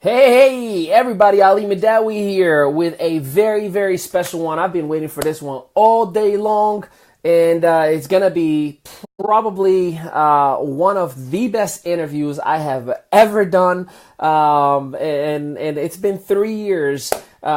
Hey, everybody, AliMehdaoui here with a very, very special one. I've been waiting for this one all day long, and it's going to be probably one of the best interviews I have ever done. And it's been 3 years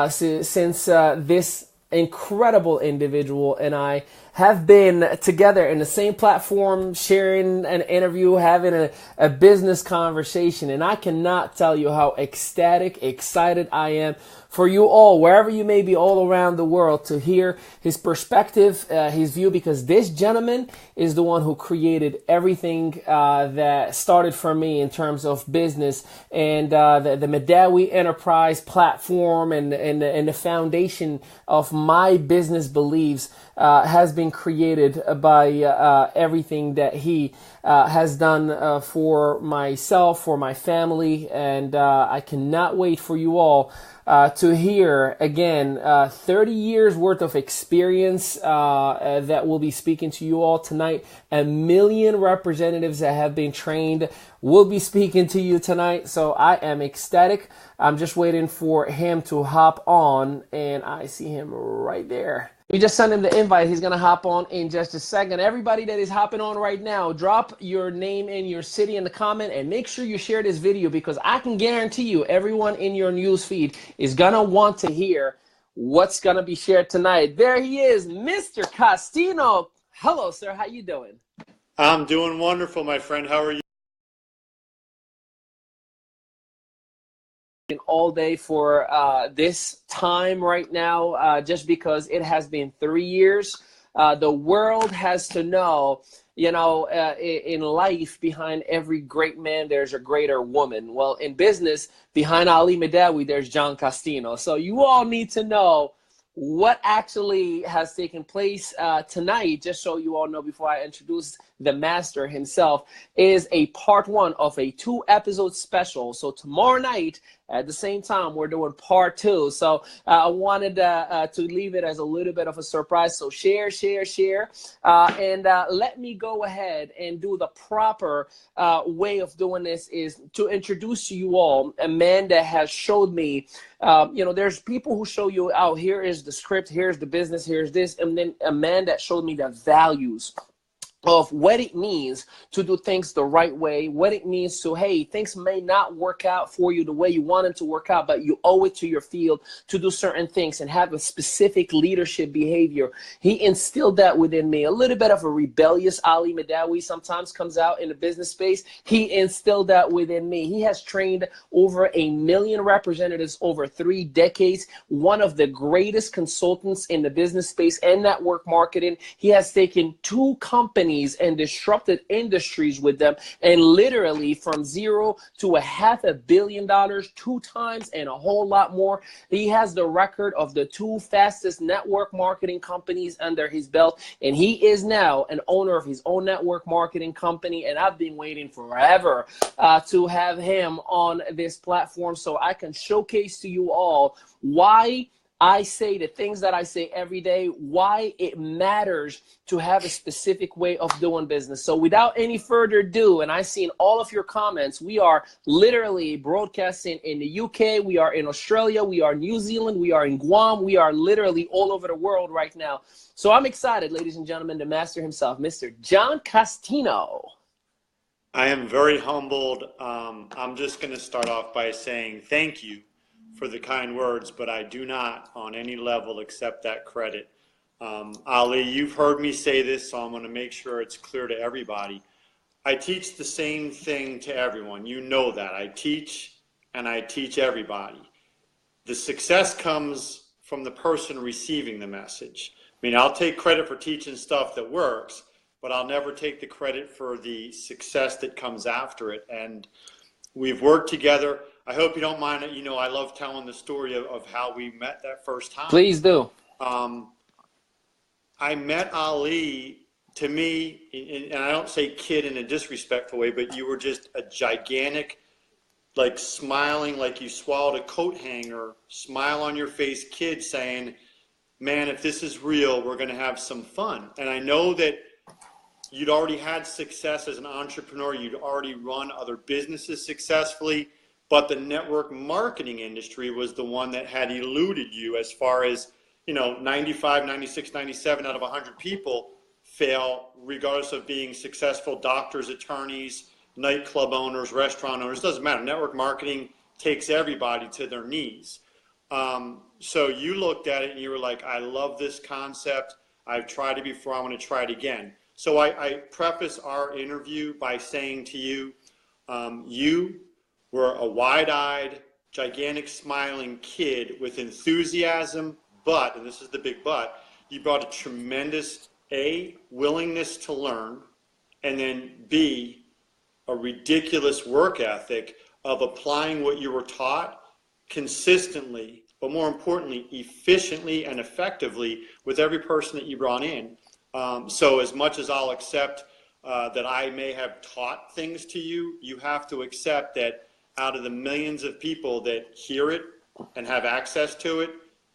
since this incredible individual and I have been together in the same platform, sharing an interview, having a business conversation. And I cannot tell you how ecstatic, excited I am for you all, wherever you may be all around the world, to hear his perspective, his view, because this gentleman is the one who created everything that started for me in terms of business and the Mehdaoui Enterprise platform and the foundation of my business beliefs has been created by everything that he has done for myself, for my family, and I cannot wait for you all to hear, again, 30 years worth of experience that will be speaking to you all tonight. 1 million representatives that have been trained will be speaking to you tonight. So I am ecstatic. I'm just waiting for him to hop on, and I see him right there. We just sent him the invite. He's going to hop on in just a second. Everybody that is hopping on right now, drop your name and your city in the comment and make sure you share this video, because I can guarantee you everyone in your news feed is going to want to hear what's going to be shared tonight. There he is, Mr. Costino. Hello, sir. How you doing? I'm doing wonderful, my friend. How are you? All day for this time right now, just because it has been 3 years. The world has to know, in life, behind every great man, there's a greater woman. Well, in business, behind AliMehdaoui, there's John Costino. So you all need to know what actually has taken place tonight, just so you all know before I introduce the master himself, is a part 1 of a 2-episode special. So tomorrow night, at the same time, we're doing part 2. So I wanted to leave it as a little bit of a surprise. So share, and let me go ahead and do the proper way of doing this, is to introduce to you all a man that has showed me, there's people who show you, oh, here is the script, here's the business, here's this, and then a man that showed me the values of what it means to do things the right way, what it means to, hey, things may not work out for you the way you want them to work out, but you owe it to your field to do certain things and have a specific leadership behavior. He instilled that within me. A little bit of a rebellious AliMehdaoui sometimes comes out in the business space. He instilled that within me. He has trained over 1 million representatives over 3 decades, one of the greatest consultants in the business space and network marketing. He has taken 2 companies and disrupted industries with them, and literally from zero to $500 million 2 times and a whole lot more. He has the record of the 2 fastest network marketing companies under his belt, and he is now an owner of his own network marketing company. And I've been waiting forever to have him on this platform so I can showcase to you all why I say the things that I say every day, why it matters to have a specific way of doing business. So without any further ado, and I've seen all of your comments, we are literally broadcasting in the UK, we are in Australia, we are in New Zealand, we are in Guam, we are literally all over the world right now. So I'm excited, ladies and gentlemen, the master himself, Mr. John Costino. I am very humbled. I'm just going to start off by saying thank you for the kind words, but I do not on any level accept that credit. Ali, you've heard me say this, so I'm going to make sure it's clear to everybody. I teach the same thing to everyone. You know that. I teach, and I teach everybody. The success comes from the person receiving the message. I mean, I'll take credit for teaching stuff that works, but I'll never take the credit for the success that comes after it. And we've worked together. I hope you don't mind it. I love telling the story of how we met that first time. Please do. I met Ali, to me, and I don't say kid in a disrespectful way, but you were just a gigantic, like smiling like you swallowed a coat hanger, smile on your face kid saying, man, if this is real, we're going to have some fun. And I know that you'd already had success as an entrepreneur. You'd already run other businesses successfully. but the network marketing industry was the one that had eluded you as far as, 95, 96, 97 out of 100 people fail, regardless of being successful doctors, attorneys, nightclub owners, restaurant owners. It doesn't matter. Network marketing takes everybody to their knees. So you looked at it and you were like, I love this concept. I've tried it before. I want to try it again. So I preface our interview by saying to you, you were a wide-eyed, gigantic, smiling kid with enthusiasm, but, and this is the big but, you brought a tremendous, A, willingness to learn, and then B, a ridiculous work ethic of applying what you were taught consistently, but more importantly, efficiently and effectively with every person that you brought in. So as much as I'll accept that I may have taught things to you, you have to accept that out of the millions of people that hear it and have access to it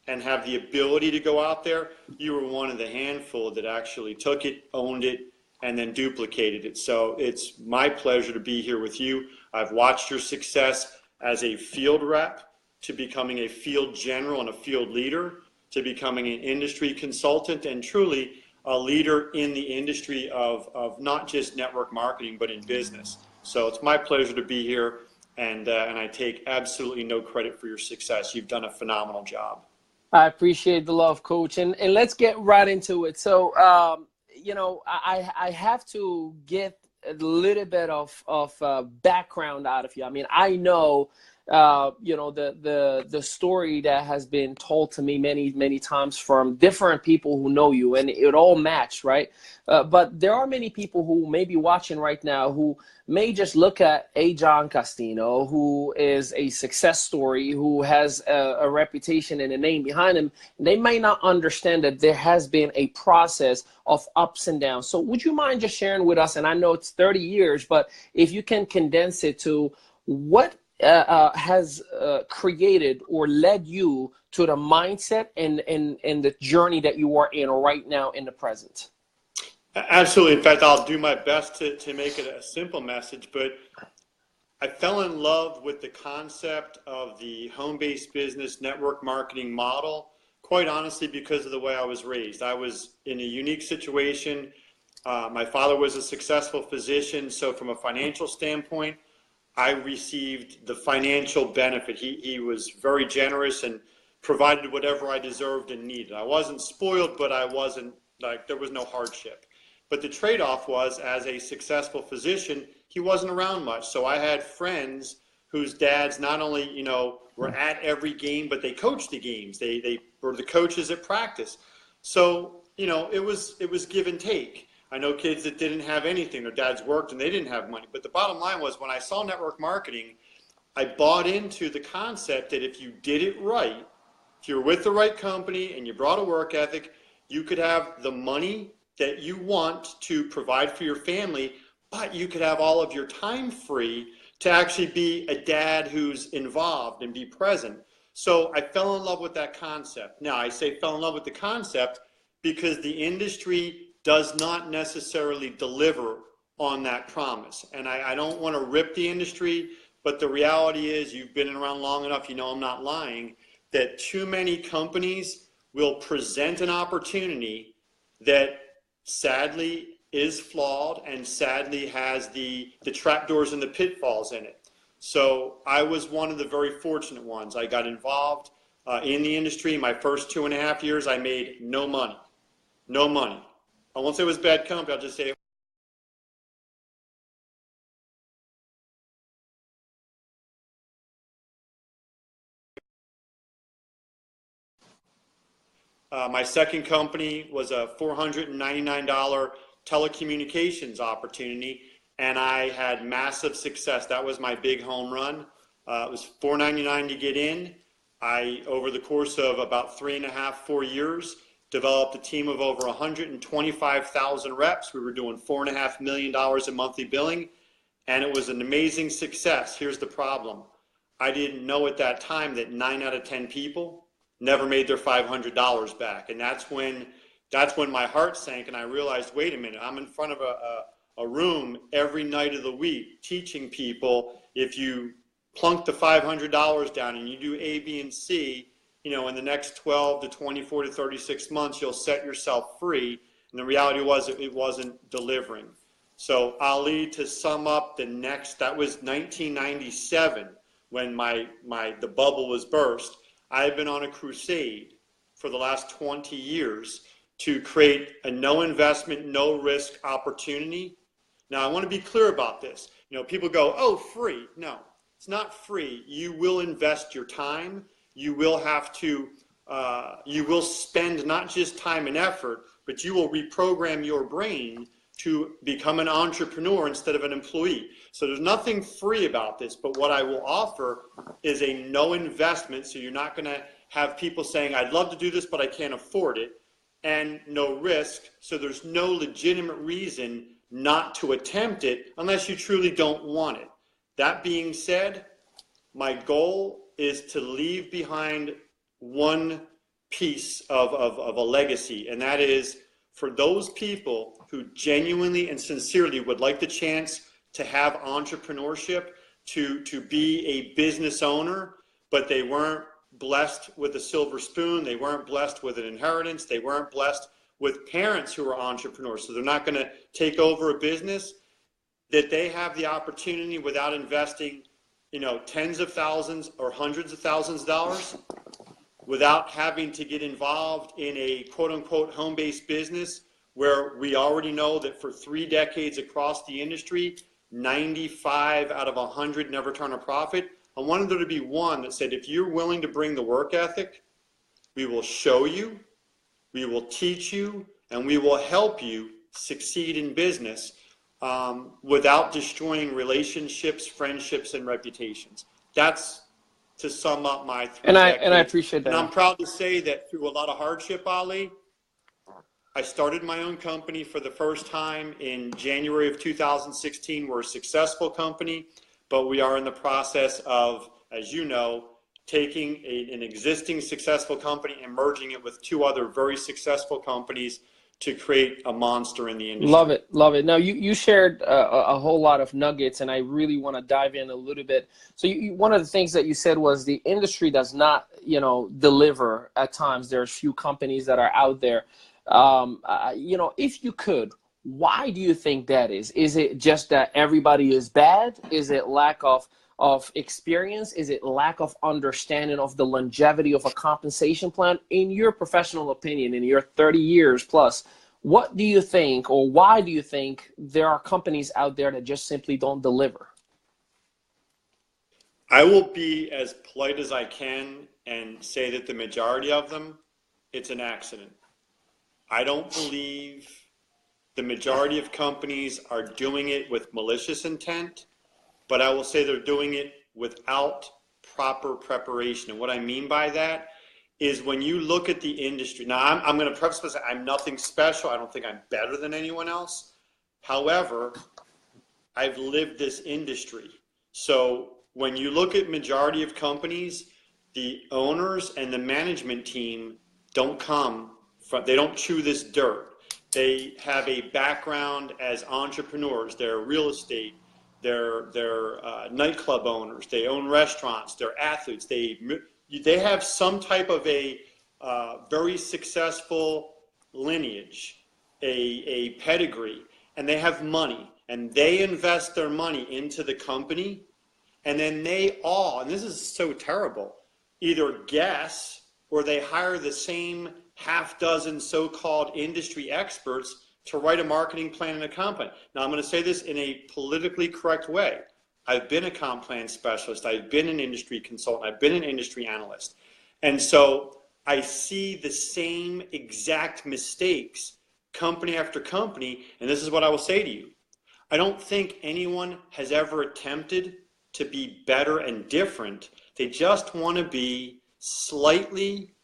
and have the ability to go out there, you were one of the handful that actually took it, owned it, and then duplicated it. So it's my pleasure to be here with you. I've watched your success as a field rep, to becoming a field general and a field leader, to becoming an industry consultant, and truly a leader in the industry of not just network marketing, but in business. So it's my pleasure to be here, and I take absolutely no credit for your success. You've done a phenomenal job. I appreciate the love, Coach. And let's get right into it. So, I have to get a little bit of background out of you. I mean, I know, the story that has been told to me many times from different people who know you, and it all matched, right? But there are many people who may be watching right now who may just look at a John Costino, who is a success story, who has a reputation and a name behind him. They may not understand that there has been a process of ups and downs. So would you mind just sharing with us, and I know it's 30 years, but if you can condense it to what has created or led you to the mindset and the journey that you are in right now in the present? Absolutely. In fact, I'll do my best to make it a simple message, but I fell in love with the concept of the home-based business network marketing model, quite honestly, because of the way I was raised. I was in a unique situation. My father was a successful physician, so from a financial standpoint, I received the financial benefit. He was very generous and provided whatever I deserved and needed. I wasn't spoiled, but I wasn't, like, there was no hardship. But the trade-off was, as a successful physician, he wasn't around much. So I had friends whose dads not only, were at every game, but they coached the games. They were the coaches at practice. So, it was give and take. I know kids that didn't have anything. Their dads worked and they didn't have money. But the bottom line was, when I saw network marketing, I bought into the concept that if you did it right, if you were with the right company and you brought a work ethic, you could have the money that you want to provide for your family, but you could have all of your time free to actually be a dad who's involved and be present. So I fell in love with that concept. Now, I say fell in love with the concept because the industry does not necessarily deliver on that promise. And I don't want to rip the industry, but the reality is, you've been around long enough, I'm not lying, that too many companies will present an opportunity that sadly is flawed and sadly has the trapdoors and the pitfalls in it. So I was one of the very fortunate ones. I got involved in the industry. My first 2.5 years, I made no money. No money. I won't say it was bad company, I'll just say my second company was a $499 telecommunications opportunity, and I had massive success. That was my big home run. It was $499 to get in. I, over the course of about 3.5, 4 years, developed a team of over 125,000 reps. We were doing $4.5 million in monthly billing, and it was an amazing success. Here's the problem. I didn't know at that time that 9 out of 10 people never made their $500 back. And that's when my heart sank, and I realized, wait a minute, I'm in front of a room every night of the week teaching people, if you plunk the $500 down and you do A, B, and C, you know, in the next 12 to 24 to 36 months, you'll set yourself free. And the reality was it wasn't delivering. So Ali, to sum up that was 1997 when the bubble was burst. I've been on a crusade for the last 20 years to create a no investment, no risk opportunity. Now, I want to be clear about this. You know, people go, oh, free. No, it's not free. You will invest your time. You will have to, you will spend not just time and effort, but you will reprogram your brain to become an entrepreneur instead of an employee. So there's nothing free about this, but what I will offer is a no investment. So you're not going to have people saying, I'd love to do this, but I can't afford it, and no risk. So there's no legitimate reason not to attempt it unless you truly don't want it. That being said, my goal is to leave behind one piece of a legacy, and that is for those people who genuinely and sincerely would like the chance to have entrepreneurship, to be a business owner, but they weren't blessed with a silver spoon, they weren't blessed with an inheritance, they weren't blessed with parents who are entrepreneurs, so they're not going to take over a business, that they have the opportunity without investing, you know, tens of thousands or hundreds of thousands of dollars, without having to get involved in a quote-unquote home-based business where we already know that for 3 decades across the industry, 95 out of 100 never turn a profit. I wanted there to be one that said, if you're willing to bring the work ethic, we will show you, we will teach you, and we will help you succeed in business without destroying relationships, friendships, and reputations. That's to sum up my 3 decades. And I appreciate that. And I'm proud to say that through a lot of hardship, Ali, I started my own company for the first time in January of 2016. We're a successful company, but we are in the process of, as you know, taking an existing successful company and merging it with 2 other very successful companies to create a monster in the industry. Love it, love it. Now, you shared a whole lot of nuggets, and I really want to dive in a little bit. So one of the things that you said was the industry does not, you know, deliver at times. There's few companies that are out there. You know, if you could, why do you think that is? Is it just that everybody is bad? Is it lack of experience? Is it lack of understanding of the longevity of a compensation plan? In your professional opinion, in your 30 years plus, what do you think, or why do you think there are companies out there that just simply don't deliver? I will be as polite as I can and say that the majority of them, it's an accident. I don't believe the majority of companies are doing it with malicious intent, but I will say they're doing it without proper preparation. And what I mean by that is when you look at the industry, now I'm going to preface this, I'm nothing special. I don't think I'm better than anyone else. However, I've lived this industry. So when you look at majority of companies, the owners and the management team don't come from, they don't chew this dirt. They have a background as entrepreneurs. They're real estate. They're nightclub owners. They own restaurants. They're athletes. They have some type of a very successful lineage, a pedigree, and they have money. And they invest their money into the company, and then they all, and this is so terrible, either guess or they hire the same half dozen so-called industry experts to write a marketing plan in a company. Now, I'm going to say this in a politically correct way. I've been a comp plan specialist. I've been an industry consultant. I've been an industry analyst. And so I see the same exact mistakes company after company. And this is what I will say to you. I don't think anyone has ever attempted to be better and different. They just want to be slightly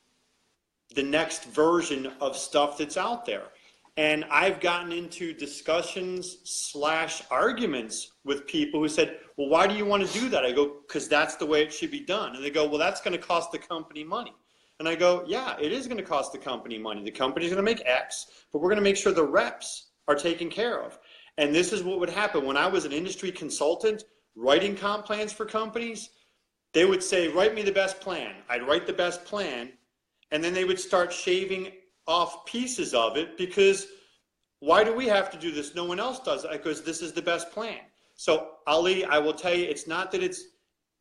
the next version of stuff that's out there. And I've gotten into discussions / arguments with people who said, well, why do you want to do that? I go, because that's the way it should be done. And they go, well, that's going to cost the company money. And I go, yeah, it is going to cost the company money. The company's going to make X, but we're going to make sure the reps are taken care of. And this is what would happen. When I was an industry consultant writing comp plans for companies, They would say, write me the best plan. I'd write the best plan, and then they would start shaving off pieces of it because why do we have to do this? No one else does it because this is the best plan. So Ali, I will tell you, it's not that it's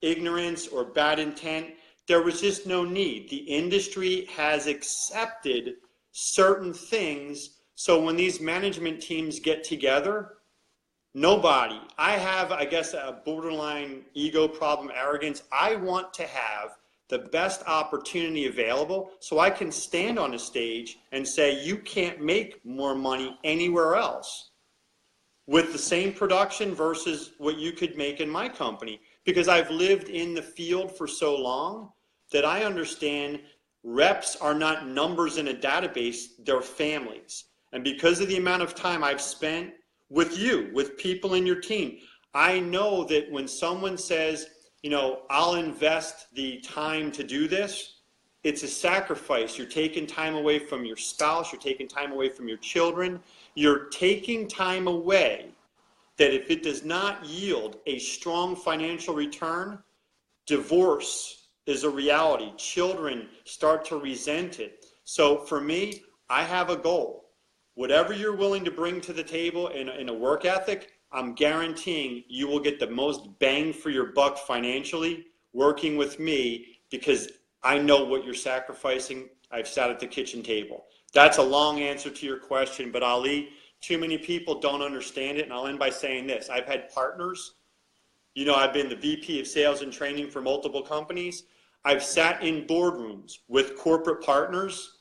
ignorance or bad intent. There was just no need. The industry has accepted certain things. So when these management teams get together, nobody, I have, I guess, a borderline ego problem, arrogance. I want to have the best opportunity available so I can stand on a stage and say, you can't make more money anywhere else with the same production versus what you could make in my company. Because I've lived in the field for so long that I understand reps are not numbers in a database, they're families. And because of the amount of time I've spent with you, with people in your team, I know that when someone says, you know, I'll invest the time to do this, it's a sacrifice. You're taking time away from your spouse, you're taking time away from your children, you're taking time away that if it does not yield a strong financial return, divorce is a reality. Children start to resent it. So for me, I have a goal. Whatever you're willing to bring to the table in a work ethic, I'm guaranteeing you will get the most bang for your buck financially working with me because I know what you're sacrificing. I've sat at the kitchen table. That's a long answer to your question, but Ali, too many people don't understand it, and I'll end by saying this. I've had partners. You know, I've been the VP of sales and training for multiple companies. I've sat in boardrooms with corporate partners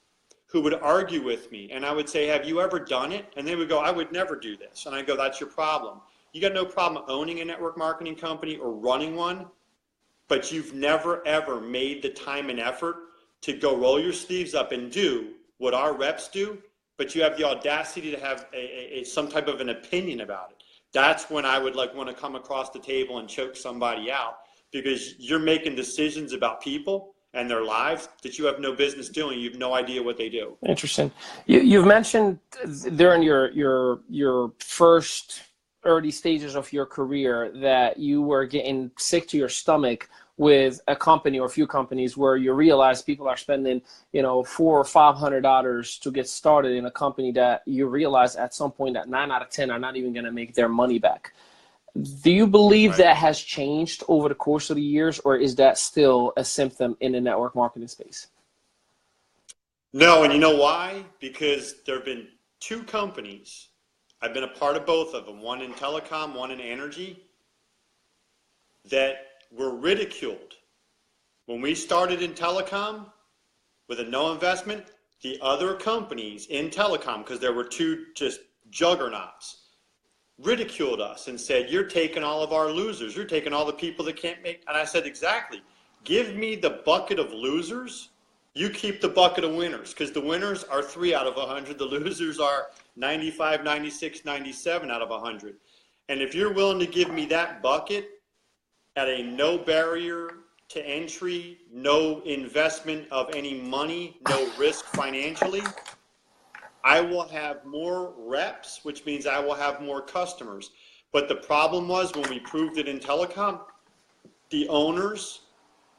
who would argue with me, and I would say, have you ever done it? And they would go, I would never do this. And I go, that's your problem. You got no problem owning a network marketing company or running one, but you've never, ever made the time and effort to go roll your sleeves up and do what our reps do, but you have the audacity to have some type of an opinion about it. That's when I would want to come across the table and choke somebody out because you're making decisions about people and their lives that you have no business doing. You have no idea what they do. Interesting. You've mentioned during your first early stages of your career that you were getting sick to your stomach with a company or a few companies where you realize people are spending, you know, $400 or $500 to get started in a company that you realize at some point that 9 out of 10 are not even going to make their money back. Do you believe that has changed over the course of the years, or is that still a symptom in the network marketing space? No, and you know why? Because there have been two companies. I've been a part of both of them, one in telecom, one in energy, that were ridiculed. When we started in telecom with a no investment, the other companies in telecom, because there were two just juggernauts, ridiculed us and said, you're taking all of our losers. You're taking all the people that can't make. And I said, exactly. Give me the bucket of losers. You keep the bucket of winners, because the winners are 3 out of 100. The losers are 95, 96, 97 out of 100. And if you're willing to give me that bucket at a no barrier to entry, no investment of any money, no risk financially, I will have more reps, which means I will have more customers. But the problem was when we proved it in telecom, the owners,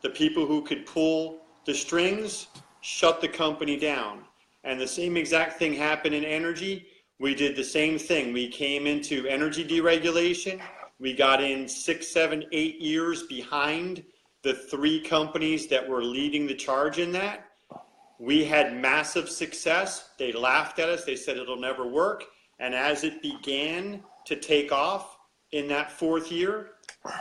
the people who could pull the strings, shut the company down. And the same exact thing happened in energy. We did the same thing. We came into energy deregulation. We got in 6, 7, 8 years behind the 3 companies that were leading the charge in that. We had massive success. They laughed at us. They said it'll never work. And as it began to take off in that 4th year,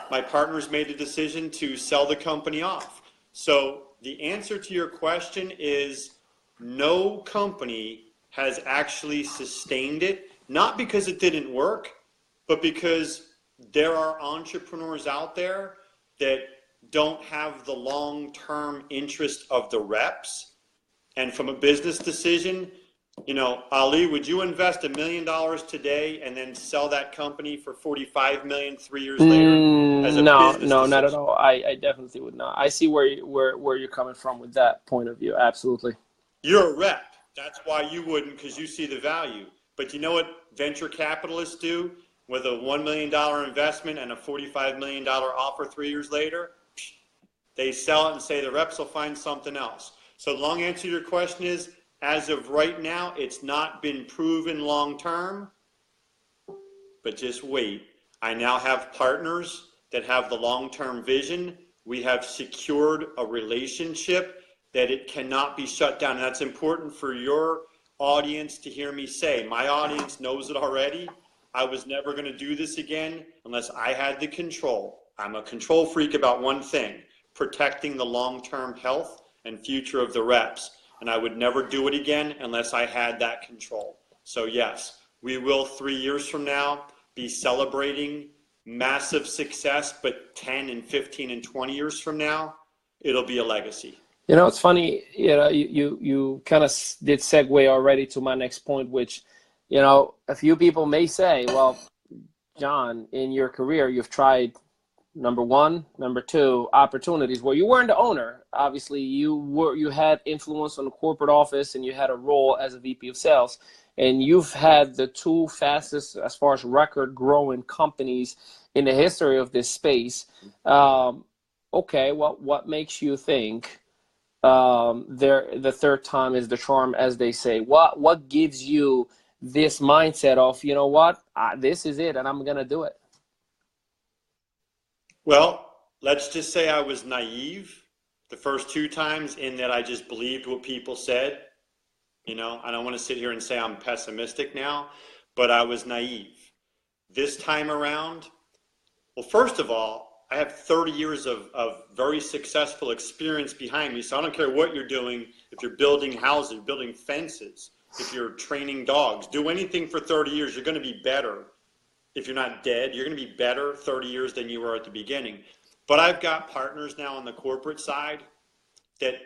my partners made the decision to sell the company off. So the answer to your question is no company has actually sustained it, not because it didn't work, but because there are entrepreneurs out there that don't have the long-term interest of the reps. And from a business decision, you know, Ali, would you invest $1 million today and then sell that company for $45 million 3 years later? As a No, business not decision? at all. I definitely would not. I see where you're coming from with that point of view. Absolutely. You're a rep. That's why you wouldn't, because you see the value. But you know what venture capitalists do with a $1 million investment and a $45 million offer 3 years later? They sell it and say the reps will find something else. So the long answer to your question is, as of right now, it's not been proven long term, but just wait. I now have partners that have the long-term vision. We have secured a relationship that it cannot be shut down. And that's important for your audience to hear me say. My audience knows it already. I was never going to do this again unless I had the control. I'm a control freak about one thing, protecting the long-term health and future of the reps. And I would never do it again unless I had that control. So yes, we will 3 years from now be celebrating massive success, but 10 and 15 and 20 years from now, it'll be a legacy. You know, it's funny, you know, you kind of did segue already to my next point, which, you know, a few people may say, well, John, in your career, you've tried number one, number two, opportunities where you weren't the owner. Obviously, you had influence on the corporate office and you had a role as a VP of sales. And you've had the two fastest, as far as record growing companies in the history of this space. Okay, well, what makes you think the third time is the charm, as they say? What gives you this mindset of, you know what, this is it and I'm going to do it? Well, let's just say I was naive the first two times in that I just believed what people said. You know, I don't want to sit here and say I'm pessimistic now, but I was naive. This time around, well, first of all, I have 30 years of very successful experience behind me. So I don't care what you're doing. If you're building houses, building fences, if you're training dogs, do anything for 30 years, you're going to be better. If you're not dead, you're going to be better 30 years than you were at the beginning. But I've got partners now on the corporate side that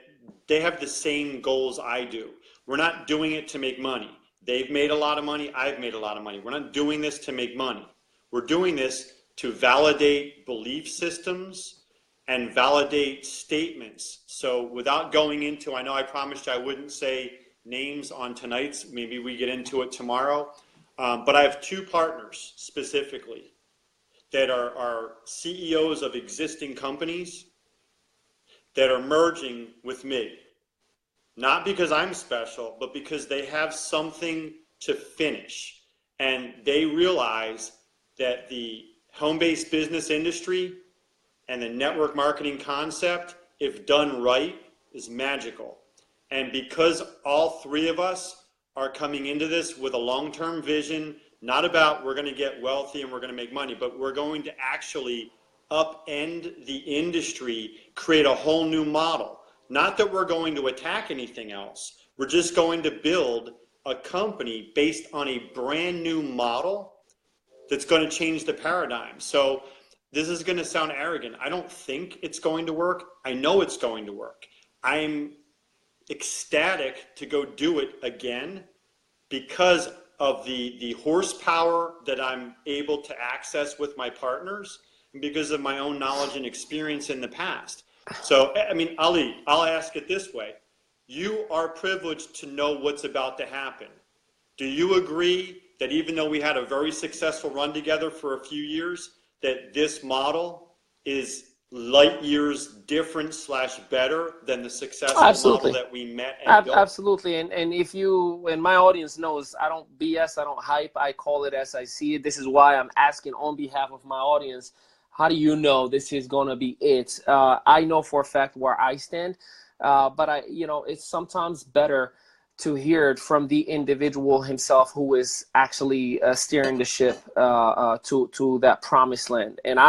they have the same goals I do. We're not doing it to make money. They've made a lot of money. I've made a lot of money. We're not doing this to make money. We're doing this to validate belief systems and validate statements. So without going into, I know I promised I wouldn't say names on tonight's, maybe we get into it tomorrow. But I have two partners specifically that are CEOs of existing companies that are merging with me. Not because I'm special, but because they have something to finish. And they realize that the home-based business industry and the network marketing concept, if done right, is magical. And because all three of us are coming into this with a long-term vision, not about we're going to get wealthy and we're going to make money, but we're going to actually upend the industry, create a whole new model. Not that we're going to attack anything else. We're just going to build a company based on a brand new model that's going to change the paradigm. So this is going to sound arrogant. I don't think it's going to work. I know it's going to work. I'm ecstatic to go do it again because of the horsepower that I'm able to access with my partners and because of my own knowledge and experience in the past. So, I mean, Ali, I'll ask it this way. You are privileged to know what's about to happen. Do you agree that even though we had a very successful run together for a few years, that this model is light years different / better than the successful Absolutely. model that we met and built? Absolutely. And if you, and my audience knows, I don't BS, I don't hype, I call it as I see it. This is why I'm asking on behalf of my audience, how do you know this is going to be it? I know for a fact where I stand, but it's sometimes better to hear it from the individual himself who is actually steering the ship to that promised land. And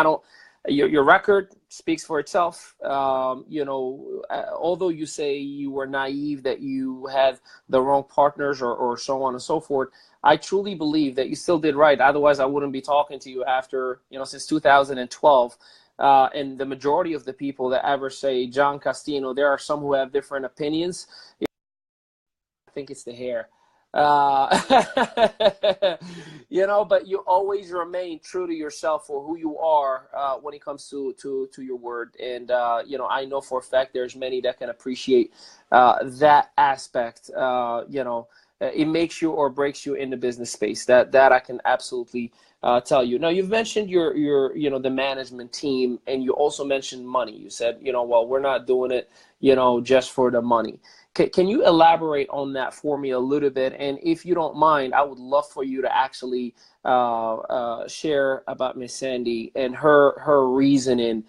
your record speaks for itself. Although you say you were naive, that you had the wrong partners or so on and so forth, I truly believe that you still did right. Otherwise, I wouldn't be talking to you after, since 2012. And the majority of the people that ever say John Costino, there are some who have different opinions. I think it's the hair. But you always remain true to yourself for who you are when it comes to your word. And, I know for a fact there's many that can appreciate that aspect, it makes you or breaks you in the business space. That I can absolutely tell you. Now, you've mentioned your the management team, and you also mentioned money. You said, well, we're not doing it, just for the money. Can you elaborate on that for me a little bit? And if you don't mind, I would love for you to actually share about Miss Sandy and her reasoning,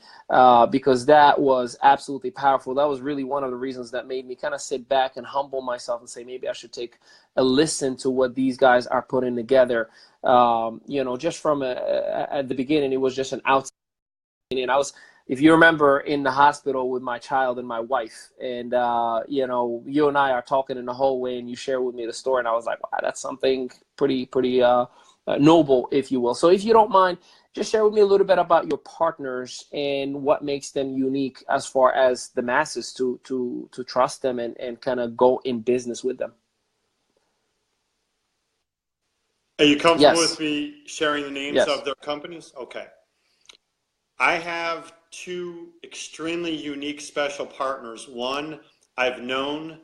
because that was absolutely powerful. That was really one of the reasons that made me kind of sit back and humble myself and say, maybe I should take a listen to what these guys are putting together. Just from at the beginning, it was just an outside opinion. I was, if you remember, in the hospital with my child and my wife, and you and I are talking in the hallway, and you share with me the story, and I was like, wow, that's something pretty noble, if you will. So if you don't mind, just share with me a little bit about your partners and what makes them unique as far as the masses to trust them and kind of go in business with them. Are you comfortable Yes. with me sharing the names Yes. of their companies? Okay. I have two extremely unique special partners. One I've known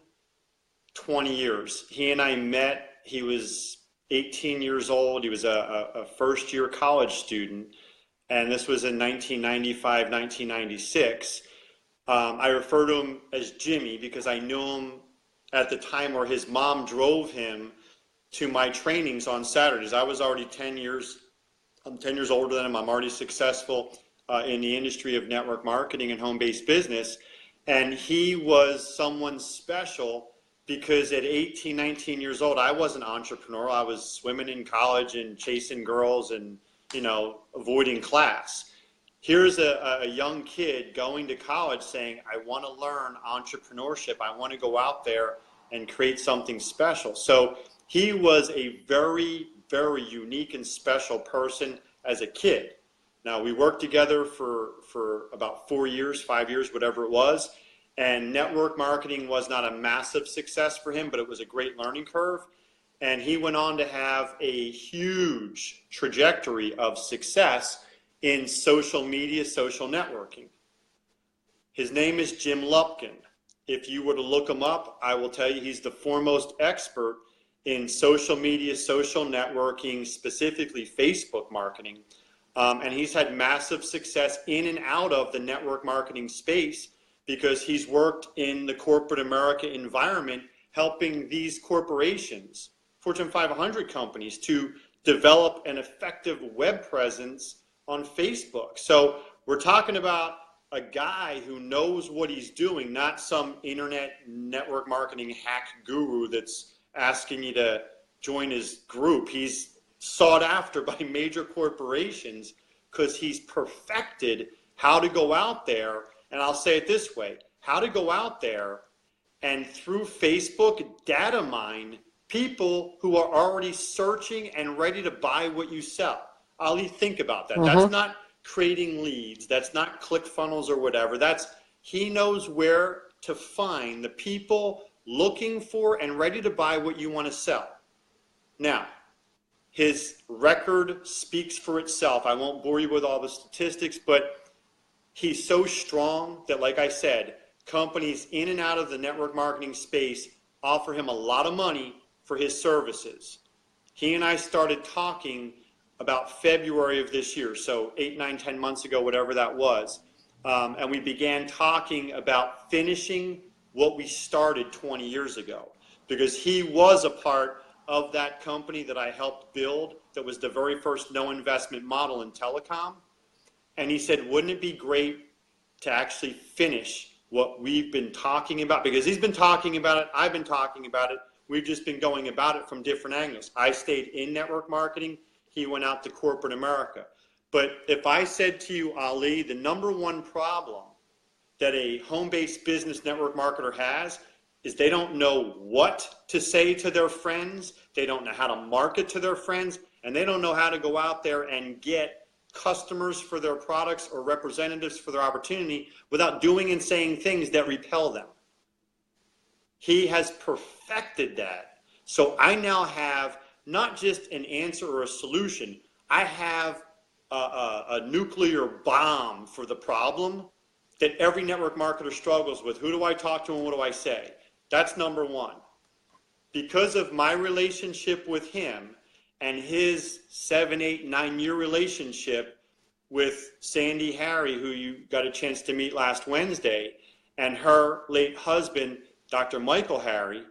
20 years. He and I met, he was 18 years old. He was a first-year college student, and this was in 1995, 1996. I refer to him as Jimmy because I knew him at the time where his mom drove him to my trainings on Saturdays. I was already 10 years, I'm 10 years older than him. I'm already successful in the industry of network marketing and home-based business. And he was someone special because at 18, 19 years old, I wasn't entrepreneurial. I was swimming in college and chasing girls and, avoiding class. Here's a young kid going to college saying, I want to learn entrepreneurship. I want to go out there and create something special. So he was a very, very unique and special person as a kid. Now, we worked together for about 4 years, 5 years, whatever it was. And network marketing was not a massive success for him, but it was a great learning curve. And he went on to have a huge trajectory of success in social media, social networking. His name is Jim Lupkin. If you were to look him up, I will tell you he's the foremost expert in social media, social networking, specifically Facebook marketing. And he's had massive success in and out of the network marketing space because he's worked in the corporate America environment, helping these corporations, Fortune 500 companies, to develop an effective web presence on Facebook. So we're talking about a guy who knows what he's doing, not some internet network marketing hack guru that's asking you to join his group. He's sought after by major corporations because he's perfected how to go out there, and I'll say it this way, how to go out there and through Facebook data mine people who are already searching and ready to buy what you sell. Ali, think about that. That's not creating leads. That's not ClickFunnels or whatever. He knows where to find the people looking for and ready to buy what you want to sell. Now, his record speaks for itself. I won't bore you with all the statistics, but he's so strong that, like I said, companies in and out of the network marketing space offer him a lot of money for his services. He and I started talking about February of this year, so 8, 9, 10 months ago, whatever that was. And we began talking about finishing what we started 20 years ago, because he was a part of that company that I helped build that was the very first no investment model in telecom. And he said, wouldn't it be great to actually finish what we've been talking about? Because he's been talking about it, I've been talking about it, we've just been going about it from different angles. I stayed in network marketing, he went out to corporate America. But if I said to you, Ali, the number one problem that a home-based business network marketer has is they don't know what to say to their friends, they don't know how to market to their friends, and they don't know how to go out there and get customers for their products or representatives for their opportunity without doing and saying things that repel them. He has perfected that. So I now have not just an answer or a solution, I have a nuclear bomb for the problem that every network marketer struggles with. Who do I talk to and what do I say? That's number one. because of my relationship with him and his 7, 8, 9-year relationship with Sandy Harry, who you got a chance to meet last Wednesday, and her late husband, Dr. Michael Harry,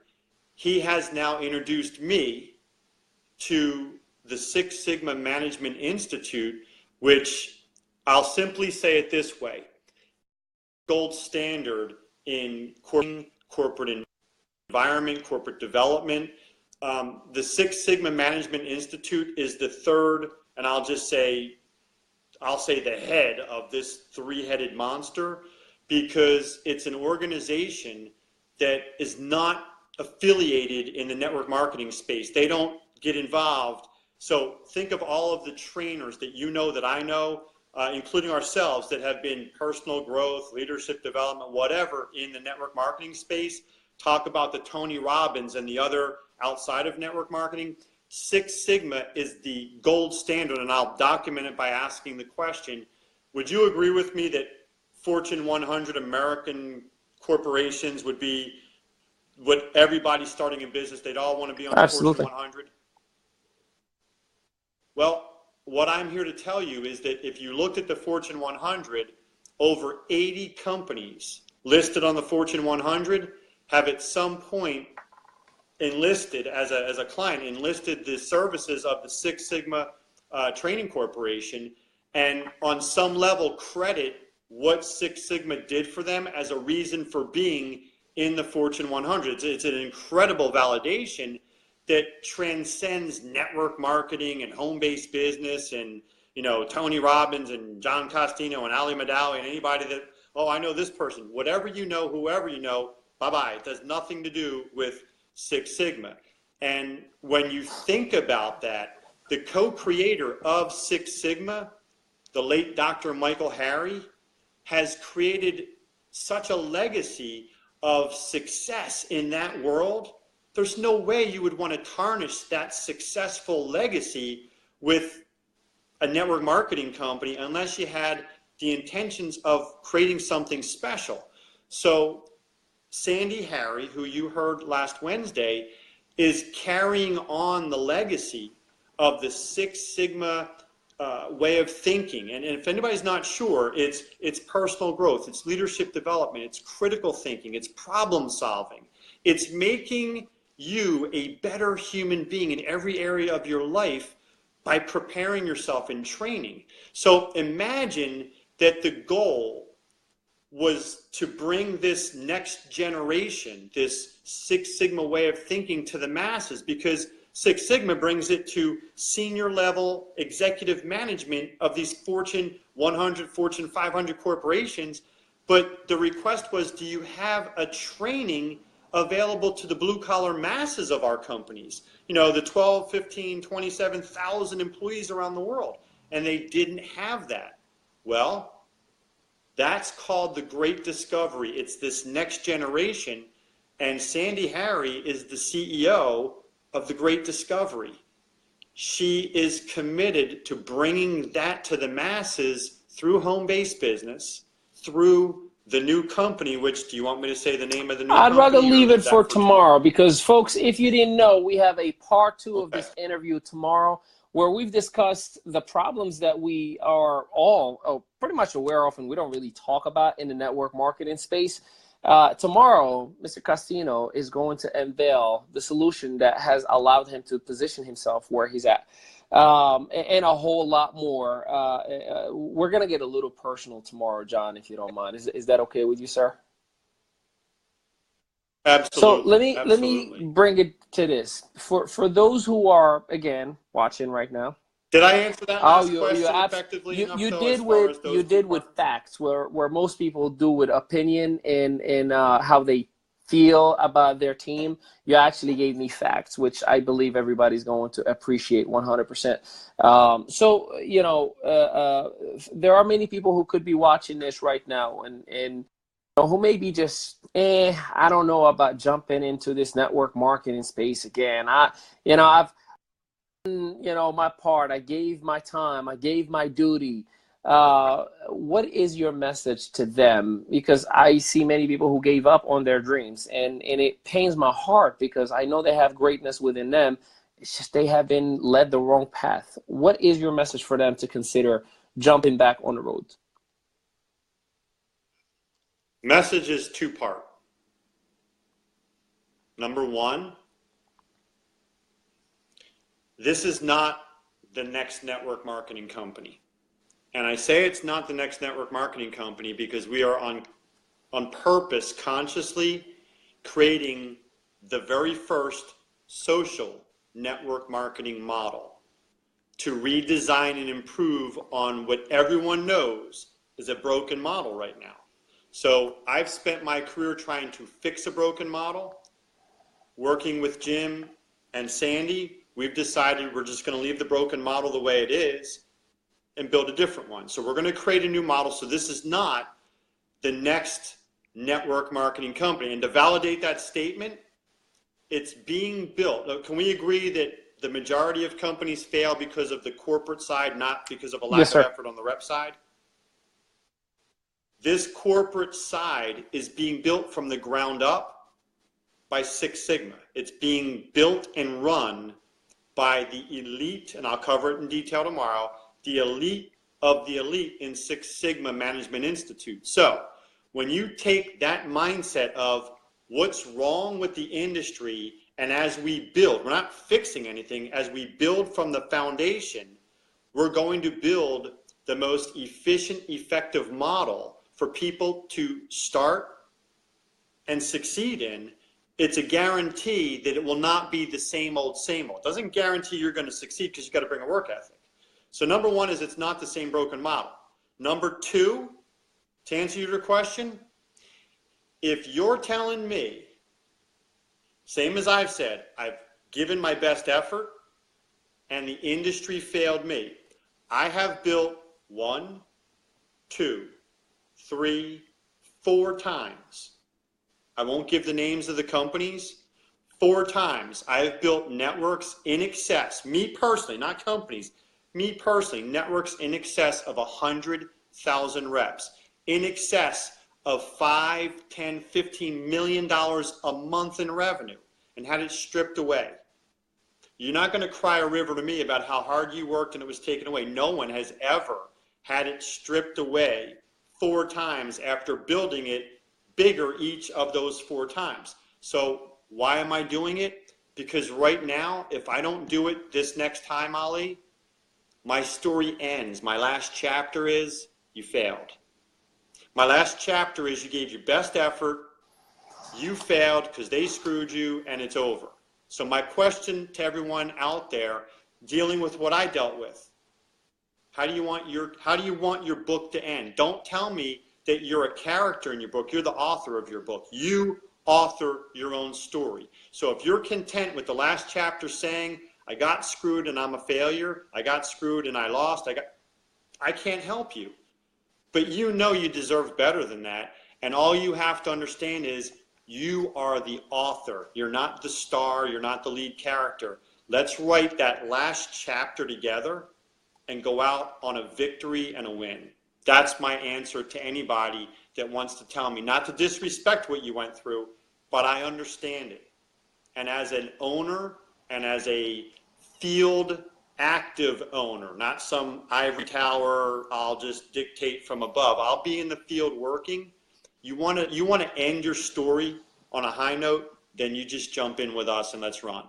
he has now introduced me to the Six Sigma Management Institute, which I'll simply say it this way: gold standard in corporate environment, corporate development. The Six Sigma Management Institute is the third, and I'll say the head of this three-headed monster, because it's an organization that is not affiliated in the network marketing space. They don't get involved. So think of all of the trainers that you know, that I know, including ourselves, that have been personal growth, leadership development, whatever, in the network marketing space. Talk about the Tony Robbins and the other outside of network marketing. Six Sigma is the gold standard, and I'll document it by asking the question: would you agree with me that Fortune 100 American corporations would be what everybody starting in business, they'd all want to be on the Fortune 100? Well, what I'm here to tell you is that if you looked at the Fortune 100, over 80 companies listed on the Fortune 100 have at some point enlisted, as a client, enlisted the services of the Six Sigma Training Corporation, and on some level credit what Six Sigma did for them as a reason for being in the Fortune 100. It's an incredible validation that transcends network marketing and home-based business and, you know, Tony Robbins and John Costino and AliMehdaoui and anybody that, oh, I know this person. Whatever you know, whoever you know, bye-bye. It has nothing to do with Six Sigma. And when you think about that, the co-creator of Six Sigma, the late Dr. Michael Harry, has created such a legacy of success in that world. There's no way you would want to tarnish that successful legacy with a network marketing company unless you had the intentions of creating something special. So Sandy Harry, who you heard last Wednesday, is carrying on the legacy of the Six Sigma way of thinking. And if anybody's not sure, it's personal growth, it's leadership development, it's critical thinking, it's problem solving. It's making you a better human being in every area of your life by preparing yourself in training. So imagine that the goal was to bring this next generation, this Six Sigma way of thinking, to the masses, because Six Sigma brings it to senior level executive management of these Fortune 100, Fortune 500 corporations. But the request was, do you have a training available to the blue collar masses of our companies? You know, the 12, 15, 27,000 employees around the world. And they didn't have that. Well, that's called the Great Discovery. It's this next generation. And Sandy Harry is the CEO of the Great Discovery. She is committed to bringing that to the masses through home-based business, through the new company, which, do you want me to say the name of the new company? I'd rather leave it for tomorrow, because folks, if you didn't know, we have a part 2 of this interview tomorrow, where we've discussed the problems that we are all pretty much aware of and we don't really talk about in the network marketing space. Tomorrow, Mr. Costino is going to unveil the solution that has allowed him to position himself where he's at, and a whole lot more. We're going to get a little personal tomorrow, John, if you don't mind. Is that okay with you, sir? Absolutely. So let me bring it to this. For those who are, again, watching right now. Did I answer that last question effectively enough? You did with facts, where most people do with opinion and how they feel about their team. You actually gave me facts, which I believe everybody's going to appreciate 100%. So, you know, there are many people who could be watching this right now and who may be just, I don't know about jumping into this network marketing space again. I've my part. I gave my time. I gave my duty. what is your message to them? Because I see many people who gave up on their dreams, and it pains my heart because I know they have greatness within them. It's just they have been led the wrong path. What is your message for them to consider jumping back on the road? Message is two-part. Number one, this is not the next network marketing company. And I say it's not the next network marketing company because we are on purpose, consciously creating the very first social network marketing model to redesign and improve on what everyone knows is a broken model right now. So I've spent my career trying to fix a broken model. Working with Jim and Sandy, we've decided we're just going to leave the broken model the way it is and build a different one. So we're going to create a new model. So this is not the next network marketing company. And to validate that statement, it's being built. Can we agree that the majority of companies fail because of the corporate side, not because of a lack of effort on the rep side? This corporate side is being built from the ground up by Six Sigma. It's being built and run by the elite, and I'll cover it in detail tomorrow, the elite of the elite in Six Sigma Management Institute. So when you take that mindset of what's wrong with the industry, and as we build, we're not fixing anything, as we build from the foundation, we're going to build the most efficient, effective model for people to start and succeed in. It's a guarantee that it will not be the same old, same old. It doesn't guarantee you're going to succeed because you've got to bring a work ethic. So number one is it's not the same broken model. Number two, to answer your question, if you're telling me, same as I've said, I've given my best effort and the industry failed me, I have built 1, 2, 3, 4 times. I won't give the names of the companies. 4 times I have built networks in excess, me personally, not companies, me personally, networks in excess of 100,000 reps, in excess of $5, $10, $15 million a month in revenue, and had it stripped away. You're not going to cry a river to me about how hard you worked and it was taken away. No one has ever had it stripped away 4 times after building it bigger each of those 4 times. So why am I doing it? Because right now, if I don't do it this next time, Ali, my story ends. My last chapter is you failed. My last chapter is you gave your best effort, you failed because they screwed you, and it's over. So my question to everyone out there dealing with what I dealt with, how do you want your book to end? Don't tell me that you're a character in your book. You're the author of your book. You author your own story. So if you're content with the last chapter saying, I got screwed and I'm a failure, I got screwed and I lost, I can't help you. But you know you deserve better than that. And all you have to understand is you are the author. You're not the star. You're not the lead character. Let's write that last chapter together and go out on a victory and a win. That's my answer to anybody that wants to tell me, not to disrespect what you went through, but I understand it. And as an owner and as a field active owner, not some ivory tower, I'll just dictate from above. I'll be in the field working. You want to end your story on a high note, then you just jump in with us and let's run.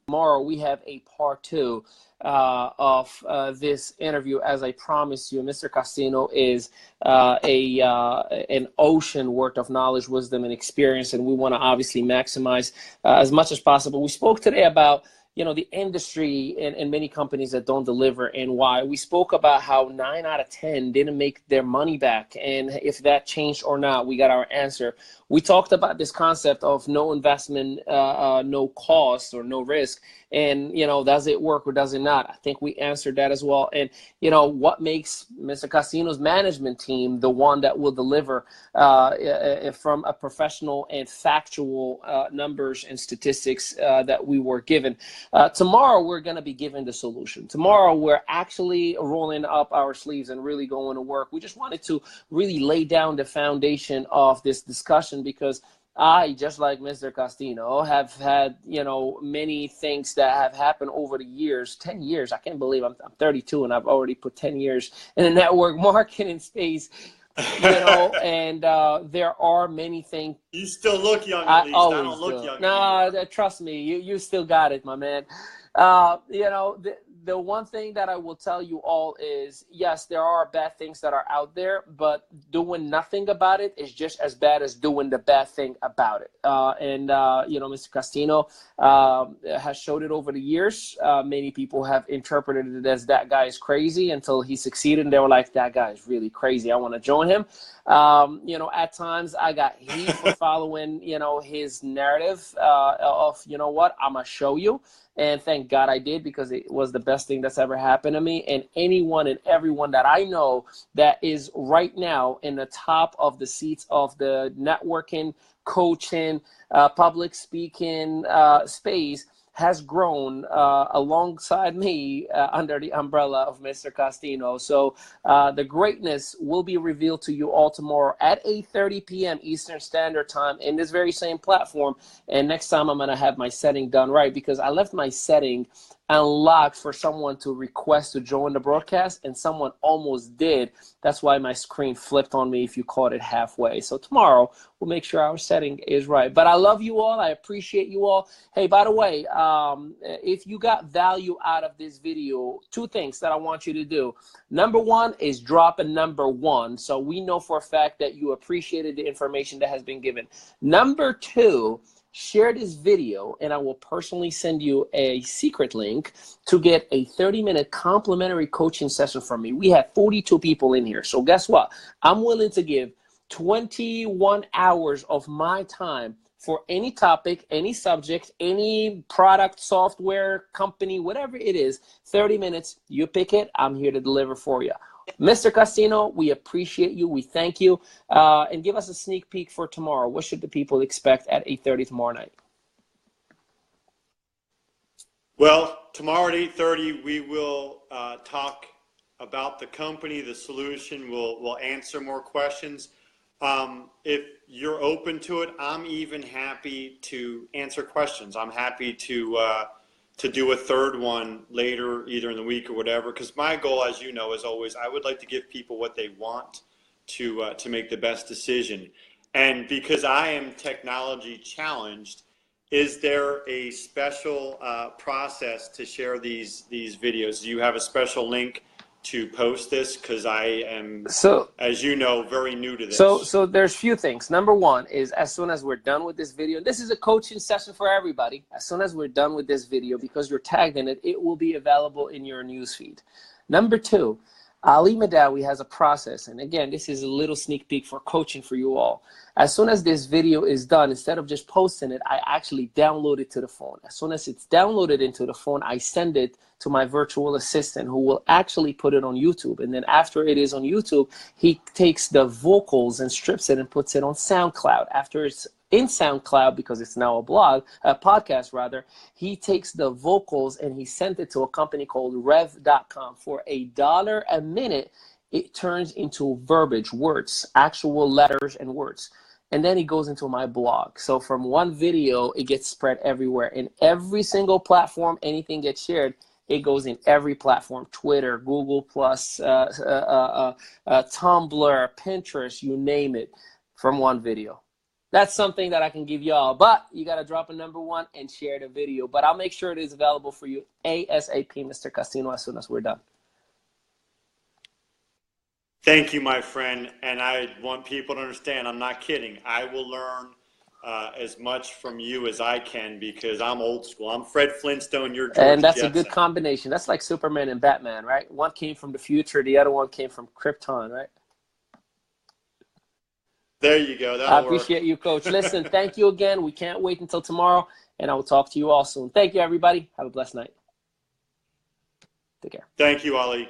Tomorrow we have a part 2 of this interview. As I promised you, Mr. Costino is an ocean worth of knowledge, wisdom, and experience, and we want to obviously maximize as much as possible. We spoke today about the industry and many companies that don't deliver and why. We spoke about how 9 out of 10 didn't make their money back, and if that changed or not. We got our answer. We talked about this concept of no investment, no cost or no risk, and does it work or does it not? I think we answered that as well. And what makes Mr. Costino's management team the one that will deliver from a professional and factual numbers and statistics that we were given. Tomorrow, we're going to be given the solution. Tomorrow, we're actually rolling up our sleeves and really going to work. We just wanted to really lay down the foundation of this discussion, because I, just like Mr. Costino, have had, you know, many things that have happened over the years. 10 years. I can't believe I'm 32 and I've already put 10 years in the network marketing space, you know, and there are many things. You still look young, at I least. I always don't look do. young No, anymore. trust me, you still got it, my man. You know, the one thing that I will tell you all is, yes, there are bad things that are out there, but doing nothing about it is just as bad as doing the bad thing about it. You know, Mr. Costino has showed it over the years. Many people have interpreted it as that guy is crazy until he succeeded, and they were like, that guy is really crazy. I want to join him. You know, at times I got heat for following, you know, his narrative of, you know what, I'm going to show you. And thank God I did, because it was the best thing that's ever happened to me. And anyone and everyone that I know that is right now in the top of the seats of the networking, coaching, public speaking space has grown alongside me under the umbrella of Mr. Costino. So the greatness will be revealed to you all tomorrow at 8:30 p.m. Eastern Standard Time in this very same platform. And next time I'm going to have my setting done right, because I left my setting unlocked for someone to request to join the broadcast, and someone almost did. That's why my screen flipped on me if you caught it halfway. So tomorrow we'll make sure our setting is right. But I love you all. I appreciate you all. Hey, by the way, if you got value out of this video, two things that I want you to do. Number one is drop a number 1, so we know for a fact that you appreciated the information that has been given. Number two, share this video, and I will personally send you a secret link to get a 30-minute complimentary coaching session from me. We have 42 people in here. So guess what? I'm willing to give 21 hours of my time for any topic, any subject, any product, software, company, whatever it is. 30 minutes, you pick it. I'm here to deliver for you. Mr. Costino, we appreciate you. We thank you. And give us a sneak peek for tomorrow. What should the people expect at 8:30 tomorrow night? Well, tomorrow at 8:30, we will talk about the company, the solution. We'll answer more questions. If you're open to it, I'm even happy to answer questions. I'm happy to do a third one later, either in the week or whatever, because my goal, as you know, is always, I would like to give people what they want to make the best decision. And because I am technology challenged, is there a special process to share these videos? Do you have a special link to post this? Because I am, as you know, very new to this. So there's few things. Number one is, as soon as we're done with this video, this is a coaching session for everybody. As soon as we're done with this video, because you're tagged in it, it will be available in your newsfeed. Number two, AliMehdaoui has a process. And again, this is a little sneak peek for coaching for you all. As soon as this video is done, instead of just posting it, I actually download it to the phone. As soon as it's downloaded into the phone, I send it to my virtual assistant, who will actually put it on YouTube. And then after it is on YouTube, he takes the vocals and strips it and puts it on SoundCloud. After it's in SoundCloud, because it's now a podcast rather, he takes the vocals and he sent it to a company called rev.com. For $1 a minute, it turns into verbiage, words, actual letters and words. And then it goes into my blog. So from one video, it gets spread everywhere. In every single platform, anything gets shared, it goes in every platform: Twitter, Google+, Tumblr, Pinterest, you name it, from one video. That's something that I can give y'all, but you got to drop a number 1 and share the video. But I'll make sure it is available for you ASAP, Mr. Costino, as soon as we're done. Thank you, my friend. And I want people to understand, I'm not kidding. I will learn as much from you as I can, because I'm old school. I'm Fred Flintstone, you're George And that's Jetson. a good combination. That's like Superman and Batman, right? One came from the future, the other one came from Krypton, right? There you go. I appreciate you, Coach. Listen, thank you again. We can't wait until tomorrow, and I will talk to you all soon. Thank you, everybody. Have a blessed night. Take care. Thank you, Ali.